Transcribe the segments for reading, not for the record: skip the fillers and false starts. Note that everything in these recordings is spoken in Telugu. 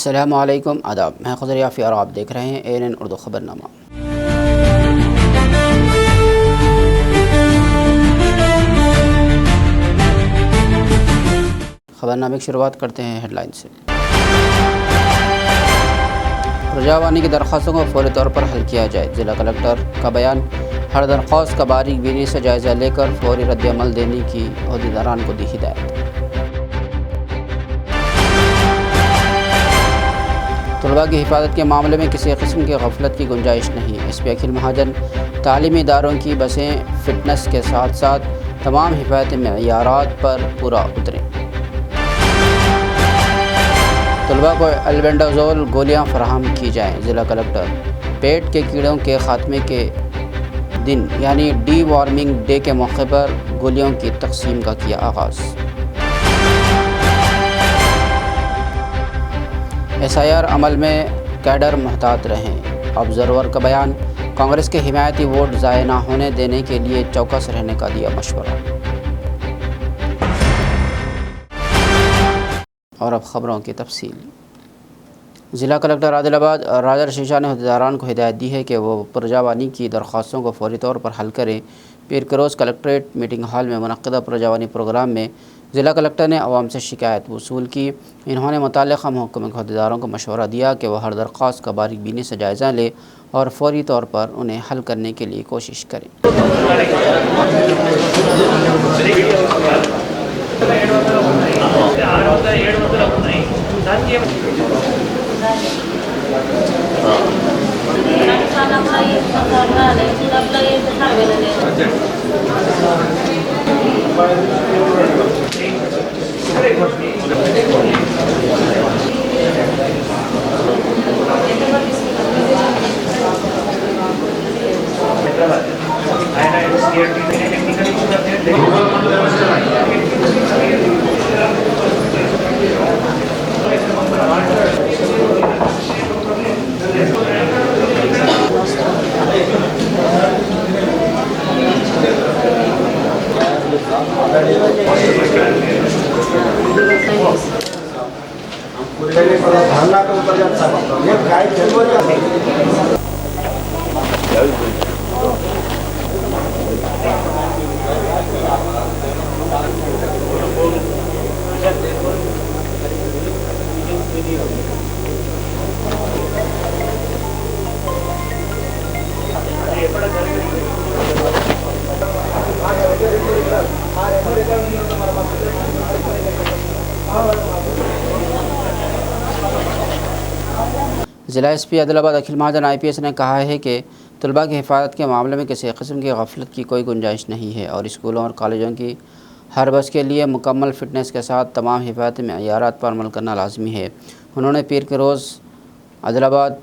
अस्सलामु अलैकुम आदाब, मैं खुज़र याफ़ी और आप देख रहे हैं ANN उर्दू ख़बरनामा। ख़बरनामे की शुरुआत करते हैं हेडलाइन से। प्रजावानी की दरख्वास्तों को फौरी तौर पर हल किया जाए, ज़िला कलेक्टर का बयान। हर दरख्वास्त का बारीक बीनी से जायज़ा लेकर फौरी रद्द-ए-अमल देने की अहदेदारान को दी हिदायत। तलबा की हिफाजत के मामले में किसी किस्म की गफलत की गुंजाइश नहीं। SP अखिल महाजन तालीमी इदारों की बसें फ़िटनेस के साथ साथ तमाम हिफाजती मेयारात पर पूरा उतरें। तलबा को एल्बेंडाजोल गोलियां फराहम की जाएँ, ज़िला कलेक्टर। पेट के कीड़ों के खात्मे के दिन यानी डी वार्मिंग डे के मौके पर गोलियों की तकसीम का किया आगाज़। SIR अमल में कैडर मुहतात रहें, ऑब्जर्वर का बयान। कांग्रेस के हिमायती वोट ज़ाय न होने देने के लिए चौकस रहने का दिया मशवरा। और अब ख़बरों की तफसील। ज़िला कलेक्टर आदिलाबाद राजा शीशा ने अहदेदारान को हिदायत दी है कि वो प्रजावानी की दरख्वास्तों को फौरी तौर पर हल करें। पीर करोज़ कलेक्ट्रेट मीटिंग हॉल में मुनक़्क़िदा प्रजावानी प्रोग्राम में ज़िला कलेक्टर ने अवाम से शिकायत वसूल की। इन्होंने मुतल्लिक़ा महकमे के अहदेदारों को मशवरा दिया कि वह हर दरख्वास्त का बारीक बीनी से जायज़ा ले और फौरी तौर पर उन्हें हल करने के लिए कोशिश करें। ज़िला SP आदिलाबाद अखिल महाजन IPS ने कहा है कि तलबा की हिफाजत के मामले में किसी किस्म की गफलत की कोई गुंजाइश नहीं है और स्कूलों और कॉलेजों की हर बस के लिए मुकम्मल फ़िटनेस के साथ तमाम हिफाजती मेयारात पर अमल करना लाजमी है। उन्होंने पीर के रोज़ आदिलाबाद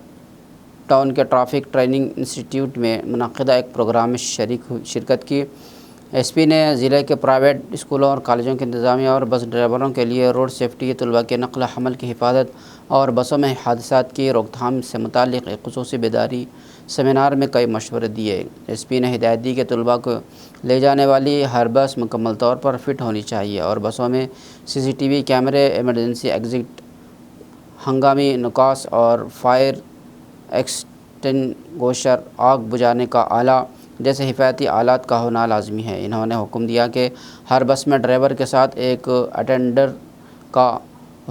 टाउन के ट्रैफिक ट्रेनिंग इंस्टीट्यूट में मुनक़्क़िदा एक प्रोग्राम में शिरकत की। SP ने ज़िले के प्राइवेट स्कूलों और कॉलेजों के इंतज़ामिया और बस ड्राइवरों के लिए रोड सेफ्टी, तलबा के नक़ल हमल की हिफाजत और बसों में हादसात की रोकथाम से मुताल्लिक़ एक ख़ुसूसी बेदारी सेमिनार में कई मशवरे दिए। SP ने हिदायत दी कि तलबा को ले जाने वाली हर बस मुकम्मल तौर पर फ़िट होनी चाहिए और बसों में CCTV कैमरे, एमरजेंसी एग्ज़िट, हंगामी नुकास और फायर एक्सटिंग्विशर, आग बुझाने का आला जैसे हिफाजती आलात का होना लाजमी है। इन्होंने हुक्म दिया कि हर बस में ड्राइवर के साथ एक अटेंडर का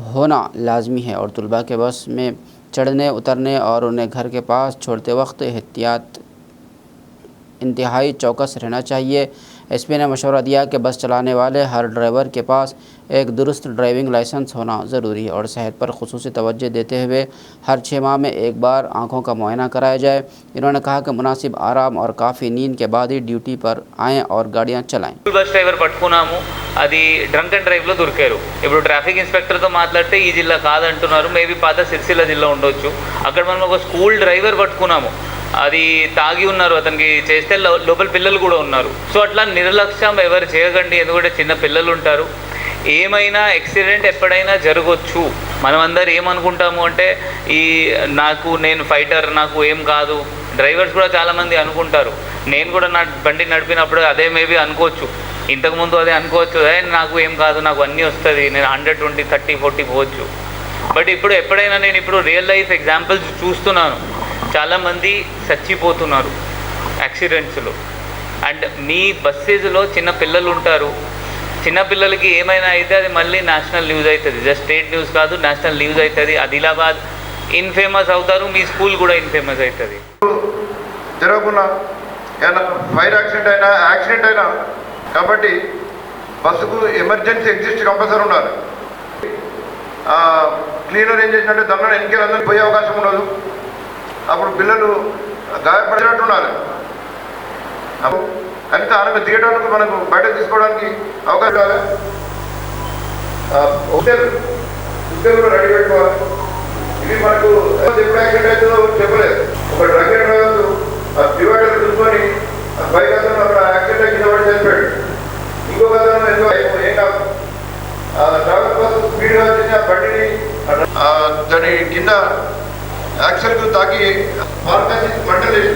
होना लाजमी है और तलबा के बस में चढ़ने, उतरने और उन्हें घर के पास छोड़ते वक्त एहतियात इंतहाई चौकस रहना चाहिए। SP ने मशवरा दिया कि बस चलाने वाले हर ड्राइवर के पास एक दुरुस्त ड्राइविंग लाइसेंस होना ज़रूरी है और सेहत पर खुसूसी तवज्जो देते हुए हर 6 माह में एक बार आँखों का मुआयना कराया जाए। इन्होंने कहा कि मुनासिब आराम और काफ़ी नींद के बाद ही ड्यूटी पर आएँ और गाड़ियाँ चलाएँ। बस ड्राइवर పట్టుకున్నాము, అది డ్రంక్ అండ్ డ్రైవ్లో దొరికారు. ఇప్పుడు ట్రాఫిక్ ఇన్స్పెక్టర్తో మాట్లాడితే ఈ జిల్లా కాదంటున్నారు, మేబీ పాత సిరిసిల్ల జిల్లా ఉండొచ్చు. అక్కడ మనం ఒక స్కూల్ డ్రైవర్ పట్టుకున్నాము, అది తాగి ఉన్నారు, అతనికి చేస్తే లోపల పిల్లలు కూడా ఉన్నారు. సో అట్లా నిర్లక్ష్యం ఎవరు చేయకండి, ఎందుకంటే చిన్న పిల్లలు ఉంటారు. ఏమైనా యాక్సిడెంట్ ఎప్పుడైనా జరగవచ్చు. మనమందరం ఏమనుకుంటాము అంటే నేను ఫైటర్, నాకు ఏం కాదు. డ్రైవర్స్ కూడా చాలామంది అనుకుంటారు. నేను కూడా నా బండి నడిపినప్పుడు అదే మేబీ అనుకోవచ్చు, ఇంతకుముందు అదే అనుకోవచ్చు, నాకు ఏం కాదు, నాకు అన్నీ వస్తుంది, నేను 120, 30, 40 పోవచ్చు. బట్ ఎప్పుడైనా నేను రియల్ లైఫ్ ఎగ్జాంపుల్స్ చూస్తున్నాను, చాలామంది చచ్చిపోతున్నారు యాక్సిడెంట్స్లో. అండ్ మీ బస్సెస్లో చిన్న పిల్లలు ఉంటారు, చిన్నపిల్లలకి ఏమైనా అయితే అది మళ్ళీ నేషనల్ న్యూస్ అవుతుంది, జస్ట్ స్టేట్ న్యూస్ కాదు, నేషనల్ న్యూస్ అవుతుంది. ఆదిలాబాద్ ఇన్ఫేమస్ అవుతారు, మీ స్కూల్ కూడా ఇన్ఫేమస్ అవుతుంది. జరగకుండా ఏమైనా ఫైర్ యాక్సిడెంట్ అయినా కాబట్టి బస్సుకు ఎమర్జెన్సీ ఎగ్జిస్ట్ కంపల్సరీ ఉండాలి. క్లీనర్ ఏం చేసినట్టే దానిలో ఎన్నికలందరూ పోయే అవకాశం ఉండదు. అప్పుడు పిల్లలు గాయపడినట్టు ఉండాలి. కనుక ఆరోగ్యం దిగడానికి మనకు బయటకు తీసుకోవడానికి అవకాశం ఉండాలి. హోటల్ కూడా రెడీ పెట్టుకోవాలి. ఇవి మనకు ఎప్పుడు యాక్సిడెంట్ అవుతుందో చెప్పలేదు. ఒక డ్రంక్ అండ్ డ్రైవర్ డివైడర్ చూసుకొని బైక్ అతను అక్కడ యాక్సిడెంట్ కింద పడి చనిపోయాడు. ఇంకొక అతను ఏం కాదు, డ్రైవర్ బస్సు స్పీడ్గా వచ్చి ఆ బండిని దాని కింద యాక్సిడెంట్ తాకి మార్గాన్ని మంటలేసి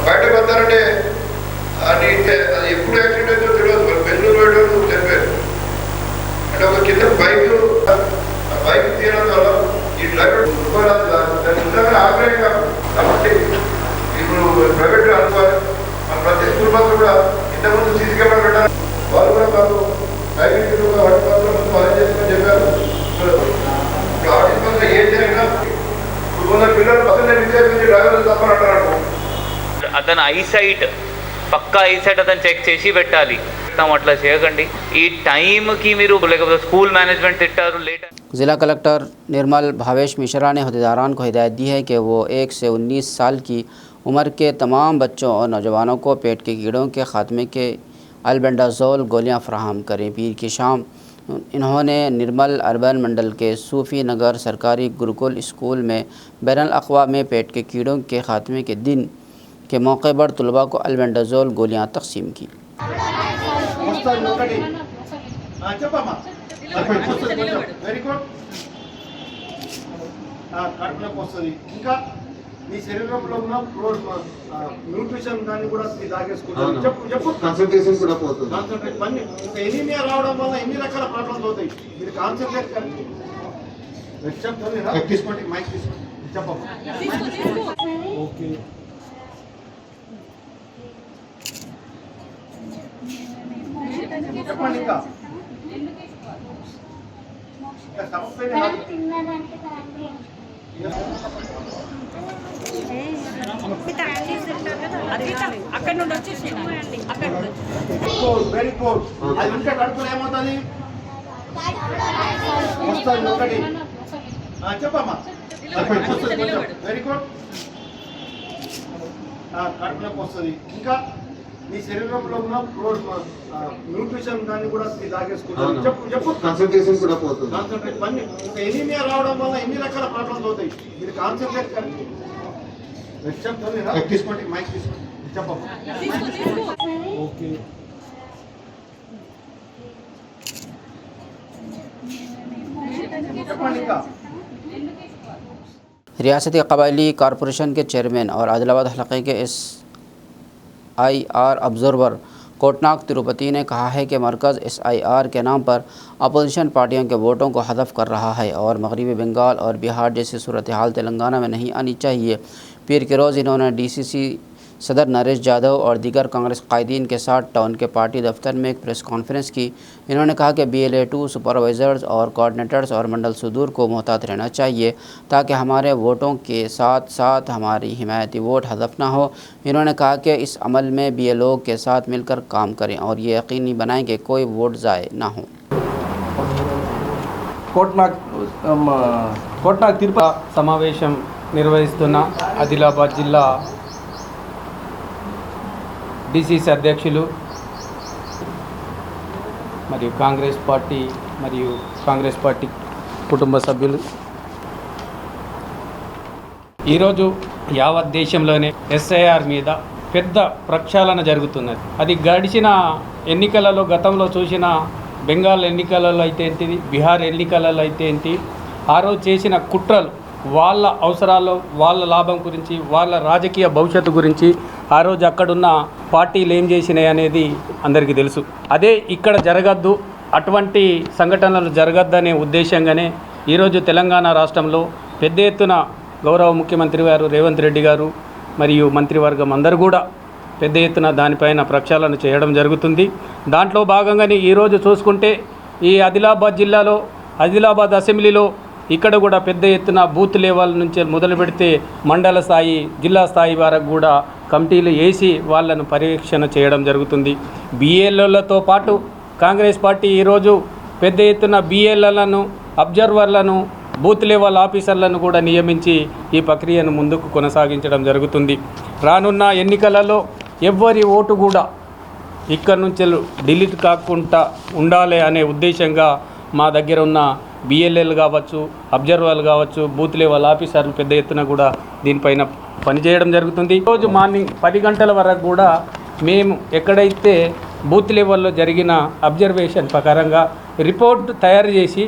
బయటకు వస్తారంటే అది ఎప్పుడు యాక్సిడెంట్ అవుతుందో తెలియదు. బెంగళూరు వెళ్ళడం చనిపోయారు. అంటే ఒక కింద బైక్ తీయడం వల్ల ఈ డ్రైవర్ ఆగ్రహంగా కాబట్టి ఇప్పుడు ప్రైవేట్ అనుకోవాలి. ప్రతి స్కూల్ బస్సు కూడా ఇంతకుముందు సీసీ కెమెరా పెట్టారు. వాళ్ళు కూడా మాకు డ్రైవింగ్ అరేంజ్ చేసుకొని చెప్పారు. ఆఫీస్ బస్సులో ఏం జరిగినా ఇప్పుడు కొందరు పిల్లలు బస్సులో విచ్చేపించి డ్రైవర్లు తప్పనంటారు. అతను ఐసైట్ పక్కా ఐసైట్ అతను చెక్ చేసి పెట్టాలి. అట్లా చేయకండి. ఈ టైంకి మీరు లేకపోతే స్కూల్ మేనేజ్మెంట్ తిట్టారు లేట్. ज़िला कलेक्टर निर्मल भावेश मिश्रा ने अहदेदारान को हिदायत दी है कि वो 1 से 19 साल की उम्र के तमाम बच्चों और नौजवानों को पेट के कीड़ों के ख़ात्मे के अल्बेंडाज़ोल गोलियां फराहम करें। पीर की शाम इन्होंने निर्मल अर्बन मंडल के सूफ़ी नगर सरकारी गुरुकुल स्कूल में बैनुल अक़वामी पेट के कीड़ों के ख़ात्मे के दिन के मौके पर तलबा को अल्बेंडाज़ोल गोलियां तकसीम की। Very good. కడుపులోకి వస్తుంది. ఇంకా మీ శరీరంలో ఉన్న న్యూట్రిషన్ దాన్ని కూడా తాగేసుకుంటారు. చెప్పు కాన్సంట్రేషన్ కూడా పోతుంది. కాన్సంట్రేట్ పని ఎనీమియా రావడం వల్ల ఎన్ని రకాల ప్రాబ్లమ్స్ అవుతాయి. మీరు కాన్సంట్రేట్ చెప్తాను. తీసుకోండి, మైక్ తీసుకోండి, చెప్పమ్మా. ఓకే, చెప్పండి. ఇంకా అక్కడ నుండి వచ్చేసి వెరీ గుడ్. అది ఉంటే కడుపులో ఏమవుతుంది? వస్తుంది. ఒకటి చెప్పమ్మా. Very good. కడుపులోకి వస్తుంది. ఇంకా మీ శరీరంలో ఉన్న న్యూట్రిషన్ దాన్ని కూడా తాగేసుకుంటారు. చెప్పు కాన్సంట్రేషన్ కూడా పోతుంది. కాన్సంట్రేట్ పని ఎనీమియా రావడం వల్ల ఎన్ని రకాల ప్రాబ్లమ్స్ అవుతాయి. మీరు కాన్సంట్రేట్ చెప్తాను. తీసుకోండి, మైక్ తీసుకోండి, చెప్పమ్మా. ఓకే, చెప్పండి. ఇంకా रियासती कबायली कॉरपोरेशन के चेयरमैन और आदिलाबाद हलक़े के SIR ऑब्जर्वर कोटनाक तिरुपति ने कहा है कि मरकज़ SIR के नाम पर अपोजिशन पार्टियों के वोटों को हदफ कर रहा है और मगरबी बंगाल और बिहार जैसी सूरत हाल तेलंगाना में नहीं आनी चाहिए। पीर के रोज़ इन्होंने DCC सदर नरेश यादव और दीगर कांग्रेस कायदीन के साथ टाउन के पार्टी दफ्तर में एक प्रेस कॉन्फ्रेंस की। इन्होंने कहा कि BLA2 सुपरवाइज़र्स और कोऑर्डिनेटर्स और मंडल सदूर को मोहतात रहना चाहिए ताकि हमारे वोटों के साथ साथ हमारी हिमायती वोट हदफ ना हो। इन्होंने कहा कि इस अमल में BLO के साथ मिलकर काम करें और ये यकीनी बनाएं कि कोई वोट ज़ाय ना हो। కోట్నాక్ తిరుపతి సమావేశం నిర్వహిస్తున్న ఆదిలాబాద్ జిల్లా DCC అధ్యక్షులు మరియు కాంగ్రెస్ పార్టీ కుటుంబ సభ్యులు ఈరోజు యావత్ దేశంలోనే SIR మీద పెద్ద ప్రక్షాళన జరుగుతున్నది. అది గడిచిన ఎన్నికలలో గతంలో చూసిన బెంగాల్ ఎన్నికలలో అయితే ఏంటిది, బీహార్ ఎన్నికలలో అయితే ఏంటి, ఆ రోజు చేసిన కుట్రలు, వాళ్ళ అవసరాలు, వాళ్ళ లాభం గురించి, వాళ్ళ రాజకీయ భవిష్యత్తు గురించి ఆ రోజు అక్కడున్న పార్టీలు ఏం చేసినాయి అనేది అందరికీ తెలుసు. అదే ఇక్కడ జరగద్దు, అటువంటి సంఘటనలు జరగద్దనే ఉద్దేశంగానే ఈరోజు తెలంగాణ రాష్ట్రంలో పెద్ద ఎత్తున గౌరవ ముఖ్యమంత్రి గారు రేవంత్ రెడ్డి గారు మరియు మంత్రివర్గం అందరూ కూడా పెద్ద ఎత్తున దానిపైన ప్రక్షాళన చేయడం జరుగుతుంది. దాంట్లో భాగంగానే ఈరోజు చూసుకుంటే ఈ ఆదిలాబాద్ జిల్లాలో ఆదిలాబాద్ అసెంబ్లీలో ఇక్కడ కూడా పెద్ద ఎత్తున బూత్ లెవెల్ నుంచి మొదలు పెడితే మండల స్థాయి జిల్లా స్థాయి వరకు కూడా కమిటీలు వేసి వాళ్ళను పర్యవేక్షణ చేయడం జరుగుతుంది. బిఎల్ఓలతో పాటు కాంగ్రెస్ పార్టీ ఈరోజు పెద్ద ఎత్తున బిఎల్ఓలను అబ్జర్వర్లను బూత్ లెవెల్ ఆఫీసర్లను కూడా నియమించి ఈ ప్రక్రియను ముందుకు కొనసాగించడం జరుగుతుంది. రానున్న ఎన్నికలలో ఎవ్వరి ఓటు కూడా ఇక్కడి నుంచి డిలీట్ కాకుండా ఉండాలి అనే ఉద్దేశంగా మా దగ్గర ఉన్న బిఎల్ఎల్ కావచ్చు, అబ్జర్వర్లు కావచ్చు, బూత్ లెవెల్ ఆఫీసర్లు పెద్ద ఎత్తున కూడా దీనిపైన పనిచేయడం జరుగుతుంది. ఈరోజు మార్నింగ్ 10 గంటల వరకు కూడా మేము ఎక్కడైతే బూత్ లెవెల్లో జరిగిన అబ్జర్వేషన్ ప్రకారంగా రిపోర్ట్ తయారు చేసి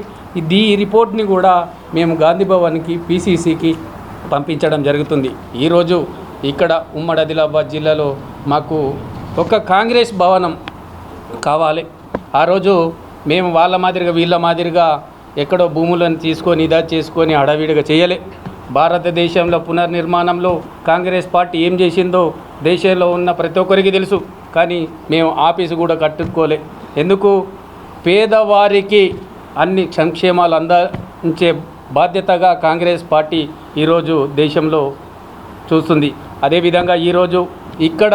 ఈ రిపోర్ట్ని కూడా మేము గాంధీ భవన్కి పిసిసికి పంపించడం జరుగుతుంది. ఈరోజు ఇక్కడ ఉమ్మడి ఆదిలాబాద్ జిల్లాలో మాకు ఒక కాంగ్రెస్ భవనం కావాలి. ఆ రోజు మేము వాళ్ళ మాదిరిగా వీళ్ళ మాదిరిగా ఎక్కడో భూములను తీసుకొని ఇదా చేసుకొని హడావిడిగా చేయలే. భారతదేశంలో పునర్నిర్మాణంలో కాంగ్రెస్ పార్టీ ఏం చేసిందో దేశంలో ఉన్న ప్రతి ఒక్కరికి తెలుసు. కానీ మేము ఆఫీసు కూడా కట్టుకోలే. ఎందుకు? పేదవారికి అన్ని సంక్షేమాలు అందించే బాధ్యతగా కాంగ్రెస్ పార్టీ ఈరోజు దేశంలో చూస్తుంది. అదేవిధంగా ఈరోజు ఇక్కడ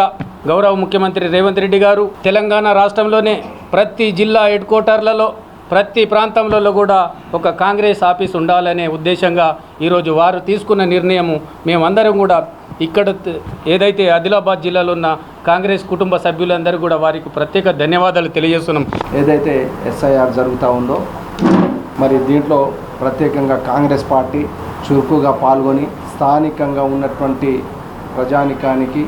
గౌరవ ముఖ్యమంత్రి రేవంత్ రెడ్డి గారు తెలంగాణ రాష్ట్రంలోనే ప్రతి జిల్లా హెడ్ క్వార్టర్లలో ప్రతి ప్రాంతంలో కూడా ఒక కాంగ్రెస్ ఆఫీస్ ఉండాలనే ఉద్దేశంగా ఈరోజు వారు తీసుకున్న నిర్ణయము మేమందరం కూడా ఇక్కడ ఏదైతే ఆదిలాబాద్ జిల్లాలో ఉన్న కాంగ్రెస్ కుటుంబ సభ్యులందరూ కూడా వారికి ప్రత్యేక ధన్యవాదాలు తెలియజేస్తున్నాం. ఏదైతే ఎస్ఐఆర్ జరుగుతూ ఉందో మరి దీంట్లో ప్రత్యేకంగా కాంగ్రెస్ పార్టీ చురుకుగా పాల్గొని స్థానికంగా ఉన్నటువంటి ప్రజానికానికి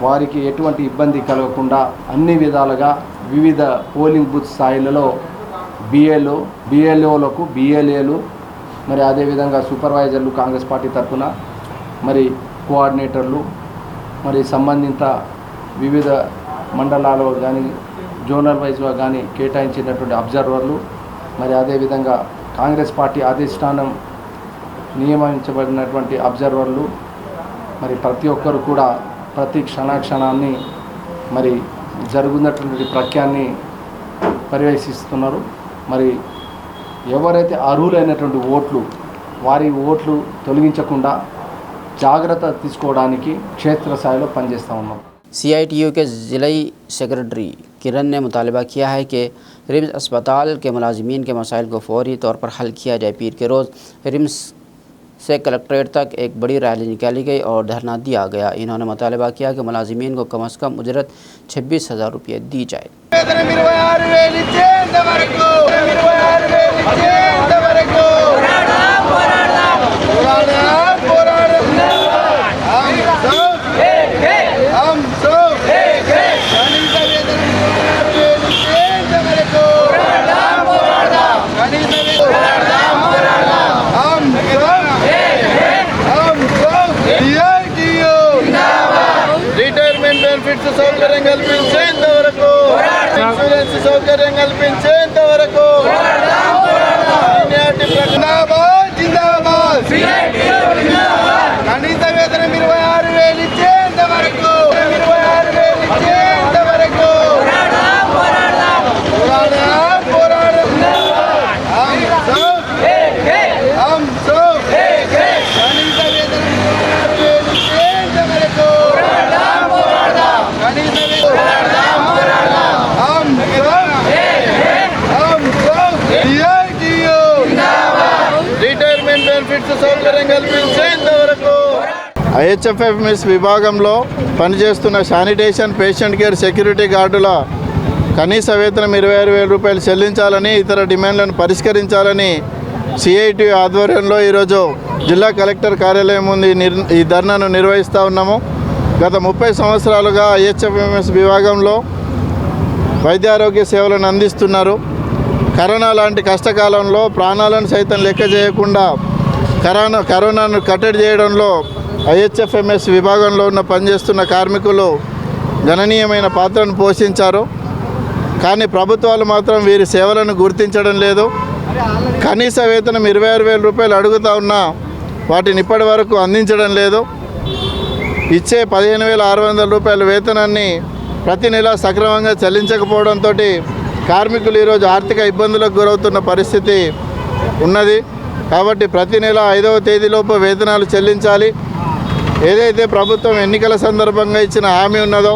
వారికి ఎటువంటి ఇబ్బంది కలగకుండా అన్ని విధాలుగా వివిధ పోలింగ్ బూత్ స్థాయిలలో బిఎల్ఓలకు బిఎల్ఏలు మరి అదేవిధంగా సూపర్వైజర్లు కాంగ్రెస్ పార్టీ తరఫున మరి కోఆర్డినేటర్లు మరి సంబంధిత వివిధ మండలాల్లో కానీ జోనల్ వైజ్గా కానీ కేటాయించినటువంటి అబ్జర్వర్లు మరి అదేవిధంగా కాంగ్రెస్ పార్టీ అధిష్టానం నియమించబడినటువంటి అబ్జర్వర్లు మరి ప్రతి ఒక్కరు కూడా ప్రతి క్షణాన్ని మరి జరుగుతున్నటువంటి ప్రక్రియాన్ని పర్యవేక్షిస్తున్నారు. మరి ఎవరైతే అర్హులైనటువంటి వారి ఓట్లు తొలగించకుండా జాగ్రత్త తీసుకోవడానికి క్షేత్రస్థాయిలో పనిచేస్తూ ఉన్నాం. CITU के ज़िलाई सेक्रेटरी किरण ने मुतालबा किया है कि रिम्स अस्पताल के मुलाजिमीन के मसाइल को फौरी तौर पर हल किया जाए। पीर के रोज़ रिम्स से कलेक्ट्रेट तक एक बड़ी रैली निकाली गई और धरना दिया गया। इन्होंने मुतालबा किया कि मुलाजिमीन को कम से कम उजरत 26,000 रुपये दी जाए। సౌకర్యం కల్పించేంత వరకు ఇన్సూరెన్స్ సౌకర్యం కల్పించేంత వరకు జిందాబాద్ కనీస వేతనం 26,000 ఇచ్చేంత వరకు 26,000 ఇచ్చేంత వరకు సౌకర్యం కల్పించేంత వరకు IHFMS విభాగంలో పనిచేస్తున్న శానిటేషన్, పేషెంట్ కేర్, సెక్యూరిటీ గార్డుల కనీస వేతనం 26,000 రూపాయలు చెల్లించాలని, ఇతర డిమాండ్లను పరిష్కరించాలని CITU ఆధ్వర్యంలో ఈరోజు జిల్లా కలెక్టర్ కార్యాలయం ముందు ఈ ధర్నాను నిర్వహిస్తూ ఉన్నాము. గత 30 సంవత్సరాలుగా IHFMS విభాగంలో వైద్యారోగ్య సేవలను అందిస్తున్నారు. కరోనా లాంటి కష్టకాలంలో ప్రాణాలను సైతం లెక్క చేయకుండా కరోనాను కట్టడి చేయడంలో IHFMS విభాగంలో పనిచేస్తున్న కార్మికులు గణనీయమైన పాత్రను పోషించారు. కానీ ప్రభుత్వాలు మాత్రం వీరి సేవలను గుర్తించడం లేదు. కనీస వేతనం 26,000 రూపాయలు అడుగుతా ఉన్నా వాటిని ఇప్పటి వరకు అందించడం లేదు. ఇచ్చే 15,600 రూపాయల వేతనాన్ని ప్రతి నెల సక్రమంగా చెల్లించకపోవడంతో కార్మికులు ఈరోజు ఆర్థిక ఇబ్బందులకు గురవుతున్న పరిస్థితి ఉన్నది. కాబట్టి ప్రతి నెల 5వ తేదీలోపు వేతనాలు చెల్లించాలి. ఏదైతే ప్రభుత్వం ఎన్నికల సందర్భంగా ఇచ్చిన హామీ ఉన్నదో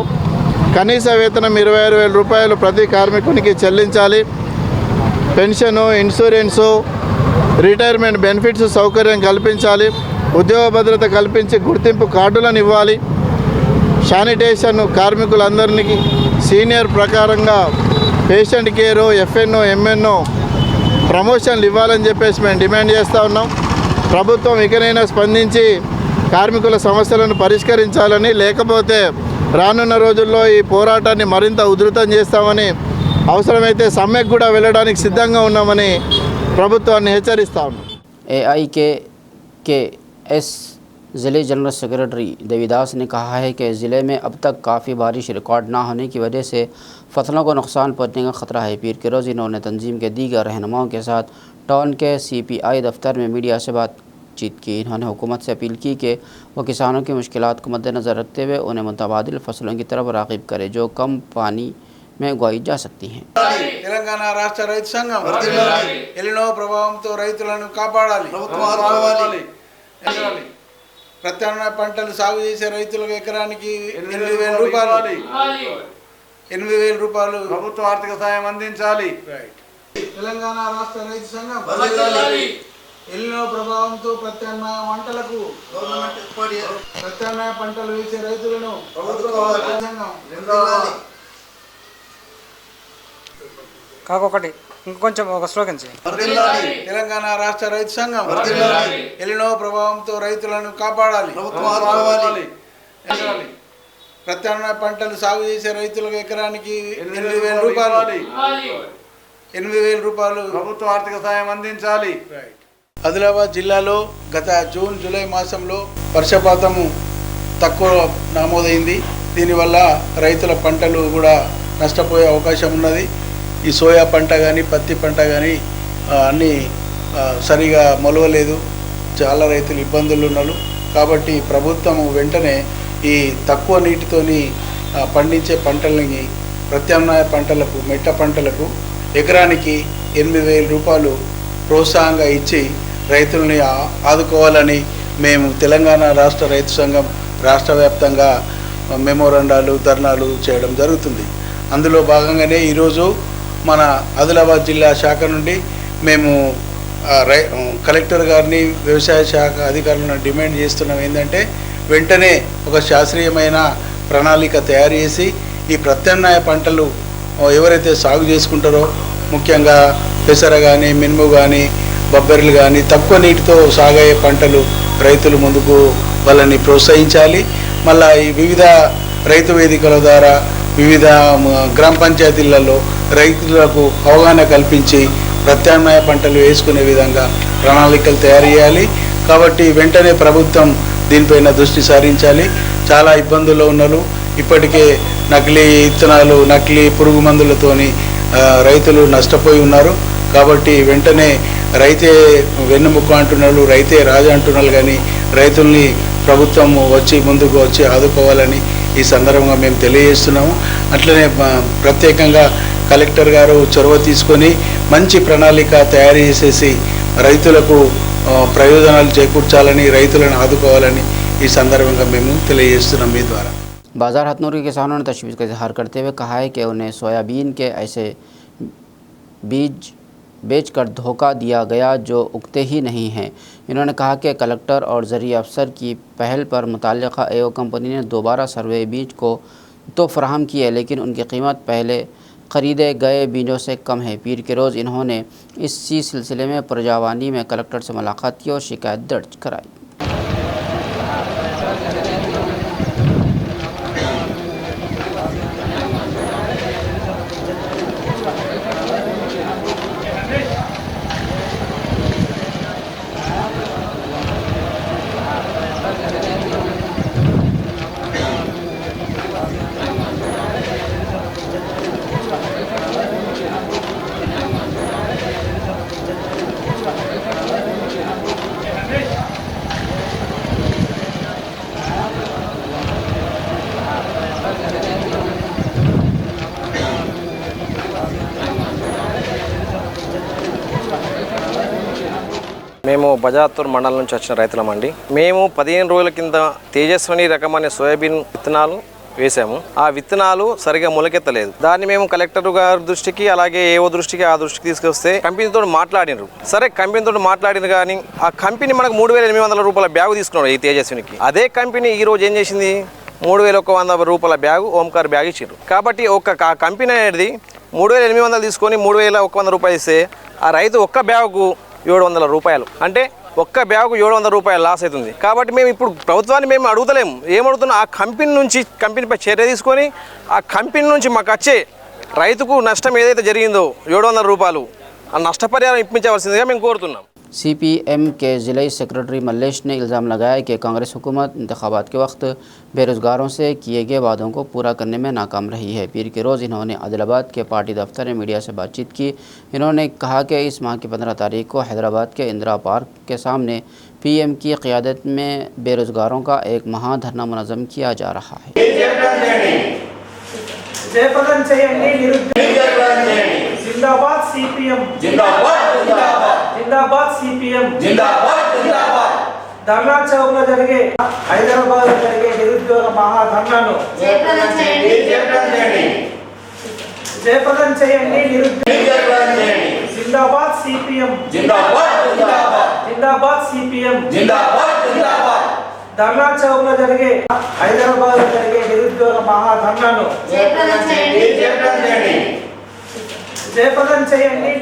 కనీస వేతనం 26,000 రూపాయలు ప్రతి కార్మికునికి చెల్లించాలి. పెన్షను, ఇన్సూరెన్సు, రిటైర్మెంట్ బెనిఫిట్స్ సౌకర్యం కల్పించాలి. ఉద్యోగ భద్రత కల్పించి గుర్తింపు కార్డులను ఇవ్వాలి. శానిటేషన్ కార్మికులందరికీ సీనియర్ ప్రకారంగా పేషెంట్ కేరు, ఎఫ్ఎన్ఓ, ఎంఎన్ఓ ప్రమోషన్లు ఇవ్వాలని చెప్పేసి మేము డిమాండ్ చేస్తూ ఉన్నాం. ప్రభుత్వం ఇకనైనా స్పందించి కార్మికుల సమస్యలను పరిష్కరించాలని, లేకపోతే రానున్న రోజుల్లో ఈ పోరాటాన్ని మరింత ఉధృతం చేస్తామని, అవసరమైతే సమ్మెకు కూడా వెళ్ళడానికి సిద్ధంగా ఉన్నామని ప్రభుత్వాన్ని హెచ్చరిస్తా ఉన్నాం. AIKKS ज़िले जनरल सेक्रेटरी देवीदास ने कहा है कि ज़िले में अब तक काफ़ी बारिश रिकॉर्ड ना होने की वजह से फसलों को नुकसान पहुंचने का ख़तरा है। पीर के रोज़ इन्होंने तंजीम के दीगर रहनुमाओं के साथ टाउन के CPI दफ्तर में मीडिया से बातचीत की। इन्होंने हुकूमत से अपील की कि वो किसानों की मुश्किलात को मद्देनज़र रखते हुए उन्हें मुतबादिल फसलों की तरफ राग़िब करे जो कम पानी में उगाई जा सकती हैं। తెలంగాణ రాష్ట్ర రైతు సంఘం ఎలినో ప్రభావంతో రైతులను కాపాడాలి. ప్రత్యామ్నాయ పంటలు సాగు చేసే రైతులకు ఎకరానికి 8,000 రూపాయలు ప్రభుత్వ ఆర్థిక సాయం అందించాలి. తెలంగాణ రాష్ట్ర రైతు సంఘం ఎలినో ప్రభావంతో ప్రత్యామ్నాయ పంటలు వేసే రైతులను కాకొకటి ఇంకొంచెం ఒక స్లోగన్ తెలంగాణ రాష్ట్ర రైతు సంఘం ఎలినో ప్రభావంతో రైతులను కాపాడాలి. ప్రత్యామ్నాయ పంటలు సాగు చేసే రైతులకు ఎకరానికి 8,000 రూపాయలు ప్రభుత్వ ఆర్థిక సాయం అందించాలి. ఆదిలాబాద్ జిల్లాలో గత జూన్ జూలై మాసంలో వర్షపాతము తక్కువ నమోదైంది. దీనివల్ల రైతుల పంటలు కూడా నష్టపోయే అవకాశం ఉన్నది. ఈ సోయా పంట కానీ పత్తి పంట కానీ అన్నీ సరిగా మొలవలేదు. చాలా రైతులు ఇబ్బందులు ఉన్నారు. కాబట్టి ప్రభుత్వం వెంటనే ఈ తక్కువ నీటితోని పండించే పంటలని ప్రత్యామ్నాయ పంటలకు, మెట్ట పంటలకు ఎకరానికి 8,000 రూపాయలు ప్రోత్సాహంగా ఇచ్చి రైతులని ఆదుకోవాలని మేము తెలంగాణ రాష్ట్ర రైతు సంఘం రాష్ట్ర వ్యాప్తంగా మెమోరాండాలు, ధర్నాలు చేయడం జరుగుతుంది. అందులో భాగంగానే ఈరోజు మన ఆదిలాబాద్ జిల్లా శాఖ నుండి మేము కలెక్టర్ గారిని, వ్యవసాయ శాఖ అధికారులను డిమాండ్ చేస్తున్నాం. ఏంటంటే వెంటనే ఒక శాస్త్రీయమైన ప్రణాళిక తయారు చేసి ఈ ప్రత్యామ్నాయ పంటలు ఎవరైతే సాగు చేసుకుంటారో, ముఖ్యంగా పెసర కానీ, మినుము కానీ, బొబ్బర్లు కానీ తక్కువ నీటితో సాగయ్యే పంటలు రైతులు ముందుకు వాళ్ళని ప్రోత్సహించాలి. మళ్ళీ ఈ వివిధ రైతు వేదికల ద్వారా వివిధ గ్రామ పంచాయతీలలో రైతులకు అవగాహన కల్పించి ప్రత్యామ్నాయ పంటలు వేసుకునే విధంగా ప్రణాళికలు తయారు చేయాలి. కాబట్టి వెంటనే ప్రభుత్వం దీనిపైన దృష్టి సారించాలి. చాలా ఇబ్బందుల్లో ఉన్నారు. ఇప్పటికే నకిలీ విత్తనాలు, నకిలీ పురుగు మందులతోని రైతులు నష్టపోయి ఉన్నారు. కాబట్టి వెంటనే రైతే వెన్నుముక్క అంటున్నారు, రైతే రాజు అంటున్నారు. కానీ రైతుల్ని ప్రభుత్వం ముందుకు వచ్చి ఆదుకోవాలని ఈ సందర్భంగా మేము తెలియజేస్తున్నాము. అట్లనే ప్రత్యేకంగా కలెక్టర్ గారు చొరవ తీసుకొని మంచి ప్రణాళిక తయారు చేసేసి రైతులకు ప్రయోజనాలు చేకూర్చాలని, రైతులను ఆదుకోవాలని ఈ సందర్భంగా మేము తెలియజేస్తున్నాం మీ ద్వారా. बाज़ार हथनूर के किसानों ने तशवीश का इजहार करते हुए कहा है कि उन्हें सोयाबीन के ऐसे बीज बेचकर धोखा दिया गया जो उगते ही नहीं हैं। इन्होंने कहा कि कलेक्टर और ज़रिए अफसर की पहल पर मुताल्लिक़ा एओ कंपनी ने दोबारा सर्वे बीज को तो फराहम किए, लेकिन उनकी कीमत पहले ख़रीदे गए बीजों से कम है। पीर के रोज़ इन्होंने इसी सिलसिले में प्रजावानी में कलेक्टर से मुलाकात की और शिकायत दर्ज कराई। మేము బజాత్తూర్ మండలం నుంచి వచ్చిన రైతులమండి. మేము 15 రోజుల కింద తేజస్విని రకమైన సోయాబీన్ విత్తనాలు వేసాము. ఆ విత్తనాలు సరిగా మొలకెత్తలేదు. దాన్ని మేము కలెక్టర్ గారి దృష్టికి అలాగే ఏఓ దృష్టికి ఆ దృష్టికి తీసుకొస్తే కంపెనీతో మాట్లాడినారు. సరే కంపెనీతో మాట్లాడిన కానీ ఆ కంపెనీ మనకు 3,800 రూపాయల బ్యాగు తీసుకున్నాడు ఈ తేజస్వినికి. అదే కంపెనీ ఈ రోజు ఏం చేసింది, 3,100 రూపాయల బ్యాగు ఓంకార్ బ్యాగ్ ఇచ్చారు. కాబట్టి ఒక కంపెనీ అనేది 3,800 తీసుకొని 3,100 రూపాయలు ఇస్తే ఆ రైతు ఒక్క బ్యాగుకు 700 రూపాయలు, అంటే ఒక్క బ్యాగు 700 రూపాయలు లాస్ అవుతుంది. కాబట్టి మేము ఇప్పుడు ప్రభుత్వాన్ని మేము అడుగుతలేము. ఏమడుగుతున్నాం, ఆ కంపెనీపై చర్య తీసుకొని ఆ కంపెనీ నుంచి మాకు వచ్చే రైతుకు నష్టం ఏదైతే జరిగిందో 700 రూపాయలు ఆ నష్టపరిహారం ఇప్పించవలసిందిగా మేము కోరుతున్నాం. CPM के ज़िला सेक्रेटरी मल्लेश ने इल्ज़ाम लगाया कि कांग्रेस हुकूमत इंतखाबात के वक्त बेरोज़गारों से किए गए वादों को पूरा करने में नाकाम रही है। पीर के रोज़ इन्होंने आदिलाबाद के पार्टी दफ्तर में मीडिया से बातचीत की। इन्होंने कहा कि इस माह की 15 तारीख को हैदराबाद के इंदिरा पार्क के सामने PM की क़यादत में बेरोज़गारों का एक महाधरना मुनज़्ज़म किया जा रहा है। जिंदाबाद CPM, जिंदाबाद जिंदाबाद जिंदाबाद CPM, जिंदाबाद जिंदाबाद धरना चौक లో జరిగే హైదరాబాద్ లో జరిగే నిరుద్యోగ మహాధర్నాను జయప్రదం చేయండి जिंदाबाद CPM, जिंदाबाद जिंदाबाद जिंदाबाद CPM, जिंदाबाद जिंदाबाद धरना चौक లో జరిగే హైదరాబాద్ లో జరిగే నిరుద్యోగ మహాధర్నాను జయప్రదం చేయండి.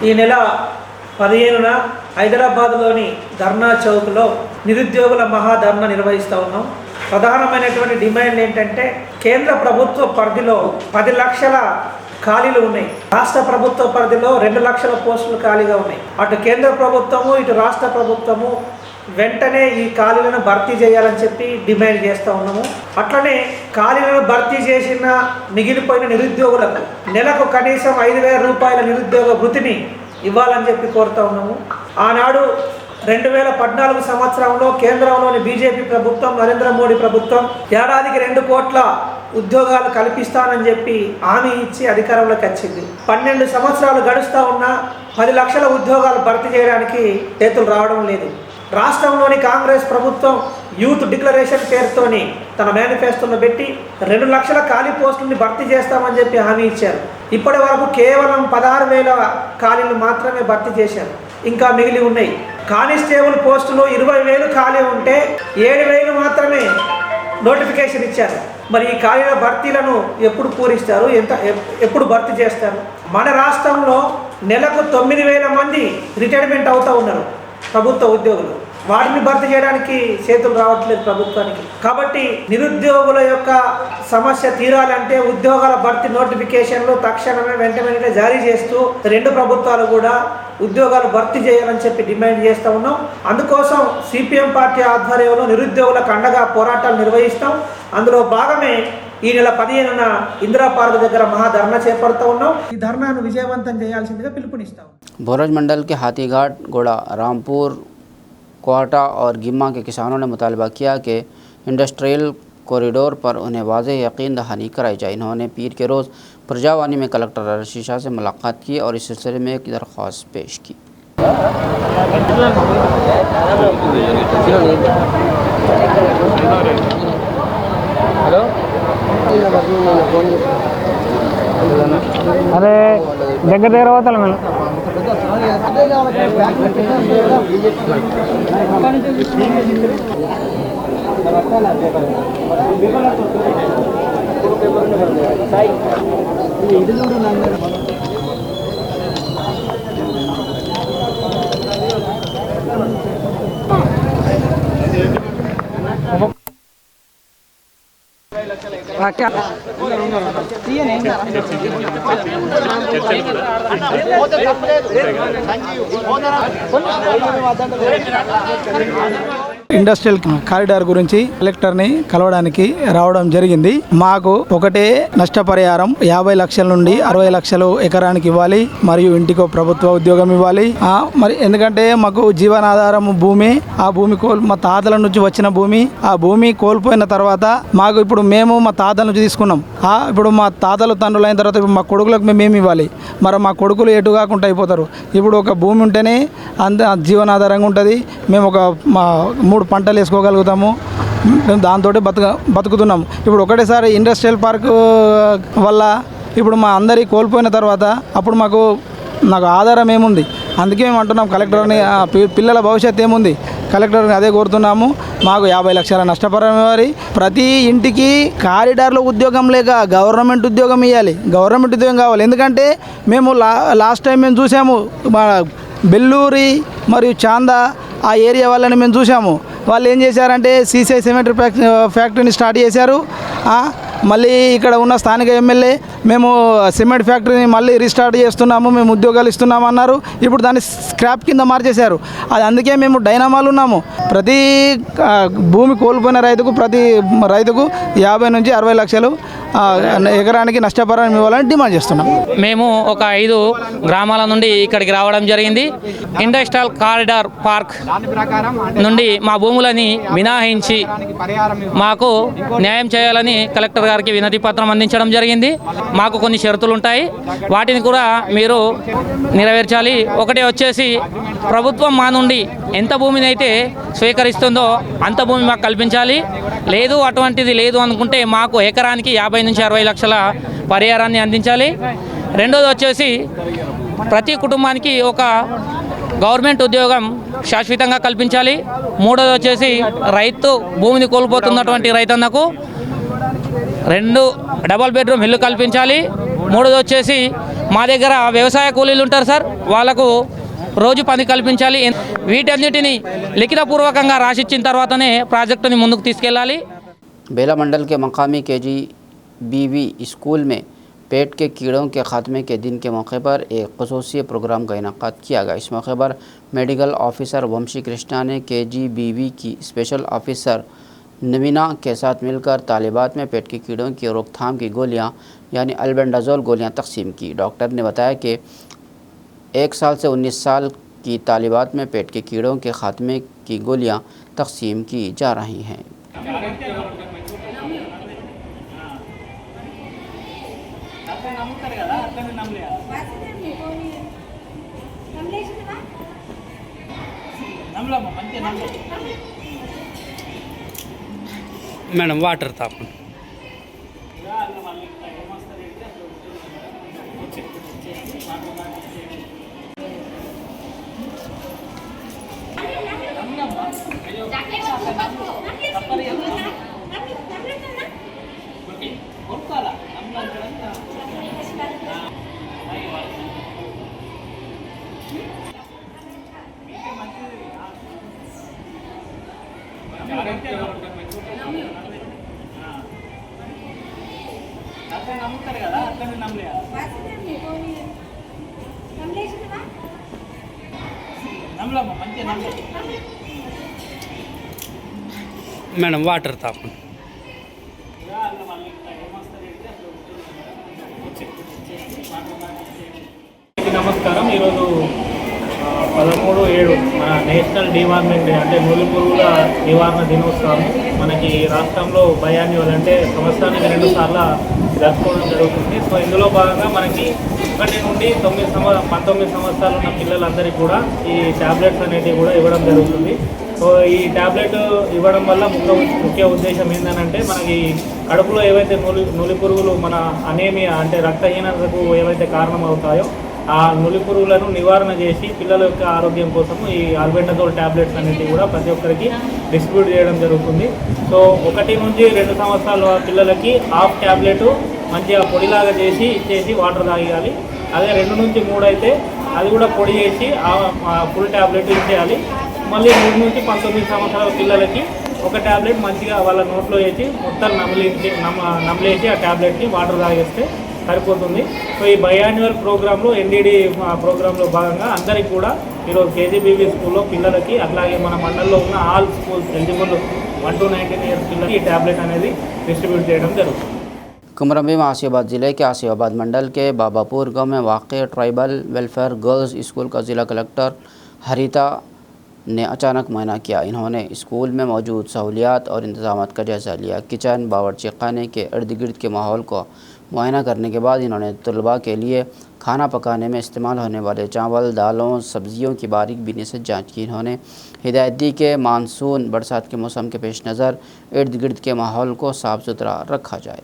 ఈ నెల 15న హైదరాబాద్లోని ధర్నా చౌక్లో నిరుద్యోగుల మహాధర్నా నిర్వహిస్తూ ఉన్నాం. ప్రధానమైనటువంటి డిమాండ్ ఏంటంటే కేంద్ర ప్రభుత్వ పరిధిలో 10 లక్షల ఖాళీలు ఉన్నాయి. రాష్ట్ర ప్రభుత్వ పరిధిలో 2 లక్షల పోస్టులు ఖాళీగా ఉన్నాయి. అటు కేంద్ర ప్రభుత్వము ఇటు రాష్ట్ర ప్రభుత్వము వెంటనే ఈ ఖాళీలను భర్తీ చేయాలని చెప్పి డిమాండ్ చేస్తూ ఉన్నాము. అట్లనే ఖాళీలను భర్తీ చేసిన మిగిలిపోయిన నిరుద్యోగులకు నెలకు కనీసం 5,000 రూపాయల నిరుద్యోగ వృత్తిని ఇవ్వాలని చెప్పి కోరుతూ ఉన్నాము. ఆనాడు 2014 సంవత్సరంలో కేంద్రంలోని బీజేపీ ప్రభుత్వం, నరేంద్ర మోడీ ప్రభుత్వం ఏడాదికి 2 కోట్ల ఉద్యోగాలు కల్పిస్తానని చెప్పి హామీ ఇచ్చి అధికారంలోకి వచ్చింది. 12 సంవత్సరాలు గడుస్తూ ఉన్నా 10 లక్షల ఉద్యోగాలు భర్తీ చేయడానికి చేతులు రావడం లేదు. రాష్ట్రంలోని కాంగ్రెస్ ప్రభుత్వం యూత్ డిక్లరేషన్ పేరుతోని తన మేనిఫెస్టోను పెట్టి 2 లక్షల ఖాళీ పోస్టులని భర్తీ చేస్తామని చెప్పి హామీ ఇచ్చారు. ఇప్పటి వరకు కేవలం 16,000 ఖాళీలు మాత్రమే భర్తీ చేశారు. ఇంకా మిగిలి ఉన్నాయి. కానిస్టేబుల్ పోస్టులు 20,000 ఖాళీ ఉంటే 7,000 మాత్రమే నోటిఫికేషన్ ఇచ్చారు. మరి ఈ ఖాళీల భర్తీలను ఎప్పుడు పూరిస్తారు, ఎప్పుడు భర్తీ చేస్తారు? మన రాష్ట్రంలో నెలకు 9,000 మంది రిటైర్మెంట్ అవుతూ ఉన్నారు ప్రభుత్వ ఉద్యోగులు. వాటిని భర్తీ చేయడానికి చేతులు రావట్లేదు ప్రభుత్వానికి. కాబట్టి నిరుద్యోగుల యొక్క సమస్య తీరాలంటే ఉద్యోగాల భర్తీ నోటిఫికేషన్లు తక్షణమే వెంటనే జారీ చేస్తూ 2 ప్రభుత్వాలు కూడా ఉద్యోగాలు భర్తీ చేయాలని చెప్పి డిమాండ్ చేస్తూ ఉన్నాం. అందుకోసం CPM పార్టీ ఆధ్వర్యంలో నిరుద్యోగులకు అండగా పోరాటాలు నిర్వహిస్తాం. అందులో భాగమే ఈ నెల 15న ఇందిరా పార్క్ దగ్గర మహాధర్నా చేపడుతూ ఉన్నాం. ఈ ధర్నాను విజయవంతం చేయాల్సిందిగా పిలుపునిస్తాం. बोरज मंडल के हाथीघाट, गोड़ा, रामपुर, कोटा और गिम्मा के किसानों ने मुतालबा किया कि इंडस्ट्रियल कॉरिडोर पर उन्हें वाज़ेह यकीन दहानी कराई जाए। इन्होंने पीर के रोज़ प्रजावानी में कलेक्टर रशीद शाह से मुलाकात की और इस सिलसिले में एक दरख्वास्त पेश की। అరే దగ్గర పోతాను మనం. ఇండస్ట్రియల్ కారిడార్ గురించి కలెక్టర్ని కలవడానికి రావడం జరిగింది. మాకు ఒకటే నష్టపరిహారం 50 లక్షల నుండి 60 లక్షలు ఎకరానికి ఇవ్వాలి, మరియు ఇంటికో ప్రభుత్వ ఉద్యోగం ఇవ్వాలి. మరి ఎందుకంటే మాకు జీవనాధారం భూమి, ఆ భూమి మా తాతల నుంచి వచ్చిన భూమి, ఆ భూమి కోల్పోయిన తర్వాత మాకు ఇప్పుడు మేము మా తాతల నుంచి తీసుకున్నాం. ఇప్పుడు మా తాతలు తండ్రులు అయిన తర్వాత ఇప్పుడు మా కొడుకులకు మేము ఏమి ఇవ్వాలి? మరి మా కొడుకులు ఎటు కాకుండా అయిపోతారు. ఇప్పుడు ఒక భూమి ఉంటేనే జీవనాధారంగా ఉంటుంది. మేము ఒక 3 పంటలు వేసుకోగలుగుతాము, దాంతో బతుకుతున్నాం. ఇప్పుడు ఒకటేసారి ఇండస్ట్రియల్ పార్క్ వల్ల ఇప్పుడు మా అందరి కోల్పోయిన తర్వాత అప్పుడు నాకు ఆధారం ఏముంది? అందుకే మేము అంటున్నాం కలెక్టర్ని, పిల్లల భవిష్యత్తు ఏముంది? కలెక్టర్ని అదే కోరుతున్నాము. మాకు 50 లక్షల నష్టపరిహారం ఇవ్వాలి. ప్రతి ఇంటికి కారిడార్లో ఉద్యోగం లేక గవర్నమెంట్ ఉద్యోగం ఇవ్వాలి. గవర్నమెంట్ ఉద్యోగం కావాలి. ఎందుకంటే మేము లాస్ట్ టైం మేము చూసాము, బెల్లూరి మరియు చాందా ఆ ఏరియా వాళ్ళని మేము చూసాము. వాళ్ళు ఏం చేశారంటే సీసీ సిమెంట్ ఫ్యాక్టరీని స్టార్ట్ చేశారు. మళ్ళీ ఇక్కడ ఉన్న స్థానిక ఎమ్మెల్యే మేము సిమెంట్ ఫ్యాక్టరీని మళ్ళీ రీస్టార్ట్ చేస్తున్నాము, మేము ఉద్యోగాలు ఇస్తున్నాము అన్నారు. ఇప్పుడు దాన్ని స్క్రాప్ కింద మార్చేశారు. అది అందుకే మేము డైనామాలు ఉన్నాము. ప్రతి భూమి కోల్పోయిన ప్రతి రైతుకు 50 నుంచి 60 లక్షలు ఎకరానికి నష్టపరిహారం ఇవ్వాలని డిమాండ్ చేస్తున్నాం. మేము ఒక 5 గ్రామాల నుండి ఇక్కడికి రావడం జరిగింది. ఇండస్ట్రియల్ కారిడార్ పార్క్ నుండి మా భూములని మినహాయించి మాకు న్యాయం చేయాలని కలెక్టర్ గారికి వినతి పత్రం అందించడం జరిగింది. మాకు కొన్ని షరతులు ఉంటాయి, వాటిని కూడా మీరు నెరవేర్చాలి. ఒకటి వచ్చేసి ప్రభుత్వం మా నుండి ఎంత భూమిని అయితే స్వీకరిస్తుందో అంత భూమి మాకు కల్పించాలి. లేదు అటువంటిది లేదు అనుకుంటే మాకు ఎకరానికి 50 నుంచి 60 లక్షల పరిహారాన్ని అందించాలి. రెండోది వచ్చేసి ప్రతి కుటుంబానికి ఒక గవర్నమెంట్ ఉద్యోగం శాశ్వతంగా కల్పించాలి. మూడోది వచ్చేసి భూమిని కోల్పోతున్నటువంటి రైతన్నకు 2 డబల్ బెడ్రూమ్ ఇల్లు కల్పించాలి. మూడోది వచ్చేసి మా దగ్గర వ్యవసాయ కూలీలు ఉంటారు సార్, వాళ్ళకు రోజు పని కల్పించాలి. వీటన్నిటిని లిఖితపూర్వకంగా రాసిచ్చిన తర్వాతనే ప్రాజెక్టుని ముందుకు తీసుకెళ్ళాలి. बेला मंडल के मकामी KGBV स्कूल में पेट के कीड़ों के ख़ात्मे के दिन के मौके पर एक ख़ुसूसी प्रोग्राम का इनेकाद किया गया। इस मौके पर मेडिकल ऑफिसर वंशी कृष्णा ने KGBV की स्पेशल ऑफिसर नवीना के साथ मिलकर तालिबात में पेट के कीड़ों की रोकथाम की गोलियां यानी अल्बेंडाजोल गोलियां तकसीम की। डॉक्टर ने बताया कि 1 साल से 19 साल की तालिबात में पेट के कीड़ों के ख़ात्मे की गोलियां तकसीम की जा रही हैं। మేడం వాటర్ తాపం మేడం వాటర్ తాపం నమస్కారం. ఈరోజు 13/7 మన నేషనల్ డివార్మింగ్ డే అంటే నూలు పురుగుల నివారణ దినోత్సవం మనకి రాష్ట్రంలో బయాన్యువల్ అంటే సంవత్సరానికి 2 సార్లు జరుపుకోవడం జరుగుతుంది. సో ఇందులో భాగంగా మనకి 1 నుండి 19 సంవత్సరాలు ఉన్న పిల్లలందరికీ కూడా ఈ ట్యాబ్లెట్స్ అనేటివి కూడా ఇవ్వడం జరుగుతుంది. సో ఈ ట్యాబ్లెట్ ఇవ్వడం వల్ల ముఖ్య ఉద్దేశం ఏంటంటే మనకి కడుపులో ఏవైతే నులి పురుగులు మన అనేమియా అంటే రక్తహీనతకు ఏవైతే కారణం అవుతాయో ఆ నులి పురుగులను నివారణ చేసి పిల్లల యొక్క ఆరోగ్యం కోసము ఈ ఆల్బెండజోల్ ట్యాబ్లెట్స్ అనేటివి కూడా ప్రతి ఒక్కరికి డిస్ట్రిబ్యూట్ చేయడం జరుగుతుంది. సో 1 నుంచి 2 సంవత్సరాల పిల్లలకి హాఫ్ ట్యాబ్లెట్ మంచిగా పొడిలాగా చేసి ఇచ్చేసి వాటర్ తాగేయాలి. అదే 2 నుంచి 3 అయితే అది కూడా పొడి చేసి ఫుల్ ట్యాబ్లెట్ ఇచ్చేయాలి. మళ్ళీ 3 నుంచి 19 సంవత్సరాల పిల్లలకి ఒక ట్యాబ్లెట్ మంచిగా వాళ్ళ నోట్లో వేసి మొత్తం నమిలేసి ఆ ట్యాబ్లెట్ని వాటర్ తాగేస్తే సరిపోతుంది. సో ఈ బయాన్యువల్ ప్రోగ్రాంలో NDD ప్రోగ్రాంలో భాగంగా అందరికీ కూడా ఈరోజు కేజీబీవీ స్కూల్లో పిల్లలకి అట్లాగే మన మండలంలో ఉన్న all schools eligible 1 to 19 years పిల్లలకి ఈ ట్యాబ్లెట్ అనేది డిస్ట్రిబ్యూట్ చేయడం జరుగుతుంది. कुमरम आसियाबाद ज़िले के आसियाबाद मंडल के बाबापुर गांव में वाक़ ट्राइबल वेलफेयर गर्ल्स स्कूल का ज़िला कलेक्टर हरिता ने अचानक मुआयना किया। इन्होंने स्कूल में मौजूद सहूलियात और इंतज़ामात का जायज़ा लिया। किचन बावर्ची खाने के इर्द गिर्द के माहौल को मुआयना करने के बाद इन्होंने तलबा के लिए खाना पकाने में इस्तेमाल होने वाले चावल, दालों, सब्ज़ियों की बारीक बीनी से जाँच की। इन्होंने हिदायत दी कि मानसून बरसात के मौसम के पेश नज़र इर्द गिर्द के माहौल को साफ़ सुथरा रखा जाए।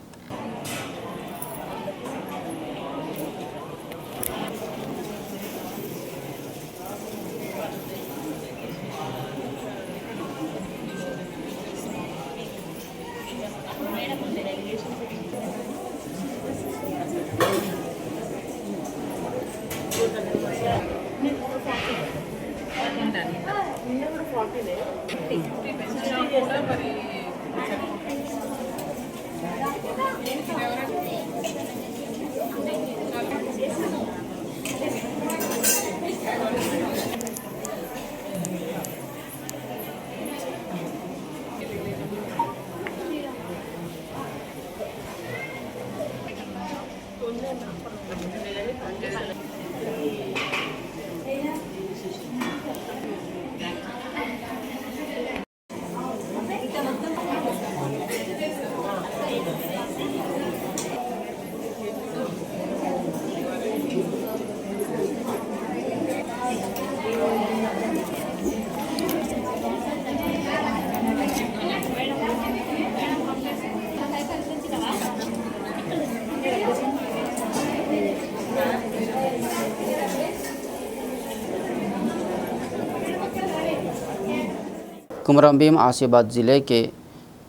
कुमरम भीम आसियाबाद ज़िले के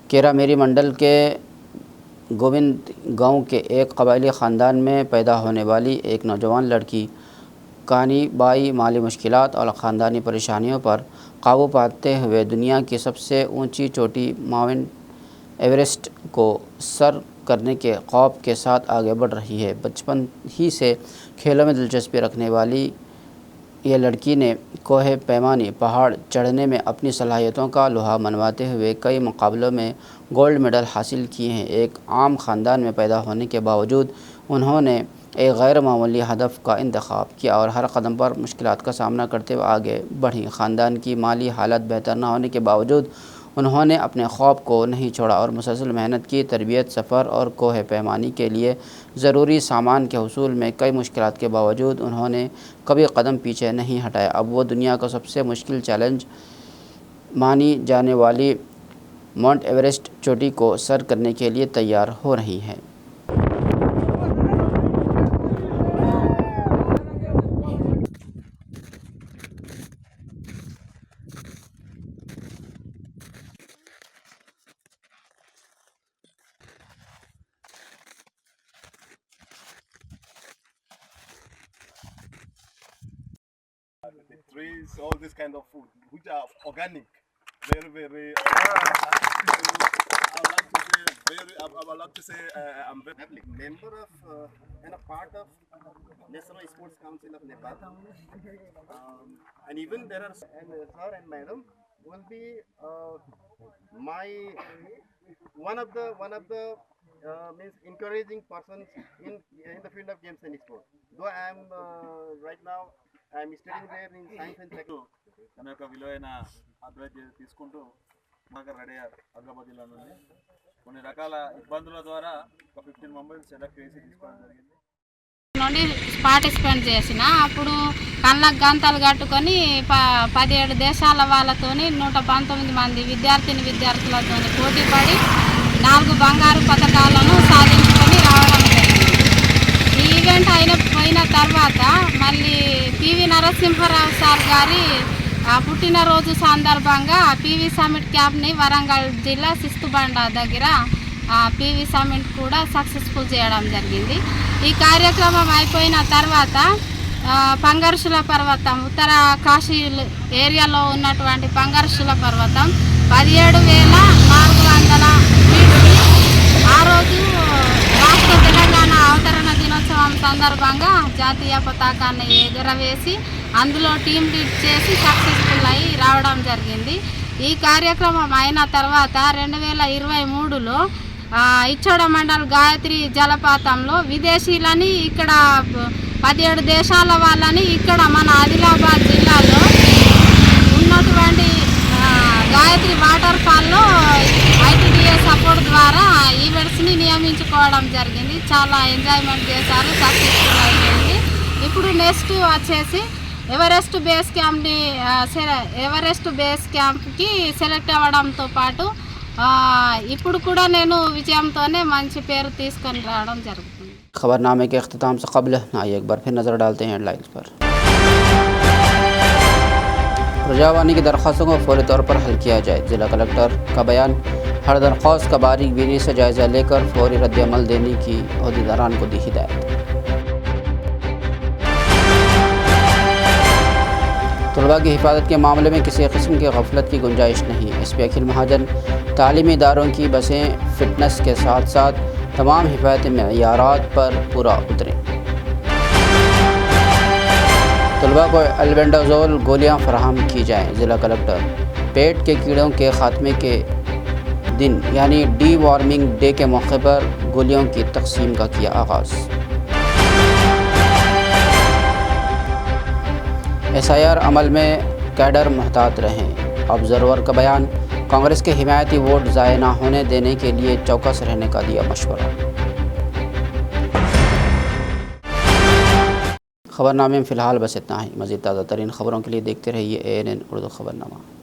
केरामेरी मंडल के गोविंद गांव के एक कबायली ख़ानदान में पैदा होने वाली एक नौजवान लड़की कानी बाई माली मुश्किलात और ख़ानदानी परेशानियों पर काबू पाते हुए दुनिया की सबसे ऊंची चोटी माउंट एवरेस्ट को सर करने के ख्वाब के साथ आगे बढ़ रही है। बचपन ही से खेलों में दिलचस्पी रखने वाली ये लड़की ने कोहे पैमानी पहाड़ चढ़ने में अपनी सलाहियतों का लोहा मनवाते हुए कई मुकाबलों में गोल्ड मेडल हासिल किए हैं। एक आम ख़ानदान में पैदा होने के बावजूद उन्होंने एक गैर मामूली हदफ का इंतखाब किया और हर कदम पर मुश्किलात का सामना करते हुए आगे बढ़ी। ख़ानदान की माली हालत बेहतर न होने के बावजूद उन्होंने अपने ख्वाब को नहीं छोड़ा और मुसलसल मेहनत की। तरबियत, सफ़र और कोहे पैमानी के लिए ज़रूरी सामान के हुसूल में कई मुश्किलात के बावजूद उन्होंने कभी कदम पीछे नहीं हटाया। अब वो दुनिया का सबसे मुश्किल चैलेंज मानी जाने वाली माउंट एवरेस्ट चोटी को सर करने के लिए तैयार हो रही हैं। The trees, all this kind of food, which are organic, very. I would like to say, I'm very member of and a part of National Sports Council of Nepal, and even there are and sir and madam will be my one of the means encouraging persons in the field of games and sports. Though I am right now I am studying there in science and technology. తన యొక్క విలువైన అడ్వైజ్ తీసుకుంటూ బాగా రెడీ అయ్యారు. హైదరాబాద్ జిల్లా నుండి కొన్ని రకాల ఇబ్బందుల ద్వారా ఒక 15 మెంబర్స్ సెలెక్ట్ చేసి తీసుకోవడం జరిగింది. నుండి పార్టిసిపేట్ చేసిన అప్పుడు కళ్ళకు గంతలు కట్టుకొని 17 దేశాల వాళ్ళతోని 119 మంది విద్యార్థులతో పోటీ పడి 4 బంగారు పతకాలను సాధించుకొని రావడం జరిగింది. ఈ ఈవెంట్ అయిన తర్వాత మళ్ళీ పివి నరసింహారావు సార్ గారి పుట్టినరోజు సందర్భంగా పివి సమిట్ క్యాంప్ని వరంగల్ జిల్లా సిస్తుబండ దగ్గర పివి సమిట్ కూడా సక్సెస్ఫుల్ చేయడం జరిగింది. ఈ కార్యక్రమం అయిపోయిన తర్వాత పంగర్షుల పర్వతం ఉత్తర కాశీ ఏరియాలో ఉన్నటువంటి పంగర్షుల పర్వతం 17,400 మీటర్లు. ఆ రోజు రాష్ట్ర తెలంగాణ అవతరణ దినోత్సవం సందర్భంగా జాతీయ పతాకాన్ని ఎగురవేసి అందులో టీం లీడ్ చేసి సక్సెస్ఫుల్ అయ్యి రావడం జరిగింది. ఈ కార్యక్రమం అయిన తర్వాత 2023లో ఇచ్చోడ మండల్ గాయత్రి జలపాతంలో విదేశీయులని ఇక్కడ 17 దేశాల వాళ్ళని ఇక్కడ మన ఆదిలాబాద్ జిల్లాలో ఉన్నటువంటి గాయత్రి వాటర్ ఫాల్లో ఐటీడీఏ సపోర్ట్ ద్వారా ఈవెంట్స్ని నియమించుకోవడం జరిగింది. చాలా ఎంజాయ్మెంట్ చేశారు, సక్సెస్ఫుల్ అయింది. ఇప్పుడు నెక్స్ట్ వచ్చేసి ఎవరెస్ట్ బేస్ క్యాంప్కి సెలెక్ట్ అవ్వడంతో పాటు ఇప్పుడు కూడా నేను విజయంతోనే మంచి పేరు తీసుకొని రావడం జరుగుతుంది. खबरनामे के अख्ताम से कबल आइए एक बार फिर नज़र डालते हैं हेडलाइंस पर। प्रजावानी की दरख्वास्तों को फौरी तौर पर हल किया जाए, जिला कलेक्टर का बयान। हर दरख्वास्त का बारीक बीनी से जायज़ा लेकर फौरी रद्द-ए-अमल देने की अहदेदारान को दी हिदायत। तलबा की हिफाजत के मामले में किसी किस्म की गफलत की गुंजाइश नहीं। एसपी अखिल महाजन तालीमी इदारों की बसें फिटनेस के साथ साथ तमाम हिफाजती मेयारात पर पूरा उतरें। तलबा को एल्बेंडाजोल गोलियां फराहम की जाएँ, ज़िला कलेक्टर। पेट के कीड़ों के ख़ात्मे के दिन यानी डी वार्मिंग डे के मौके पर गोलियों की तकसीम का किया आगाज़। SIR अमल में कैडर मुहतात रहें, ऑब्जर्वर का बयान। कांग्रेस के हिमायती वोट ज़ाय न होने देने के लिए चौकस रहने का दिया मशवरा। खबरनामे में फ़िलहाल बस इतना ही। मज़ीद ताज़ा तरीन खबरों के लिए देखते रहिए ANN उर्दू खबरनामा।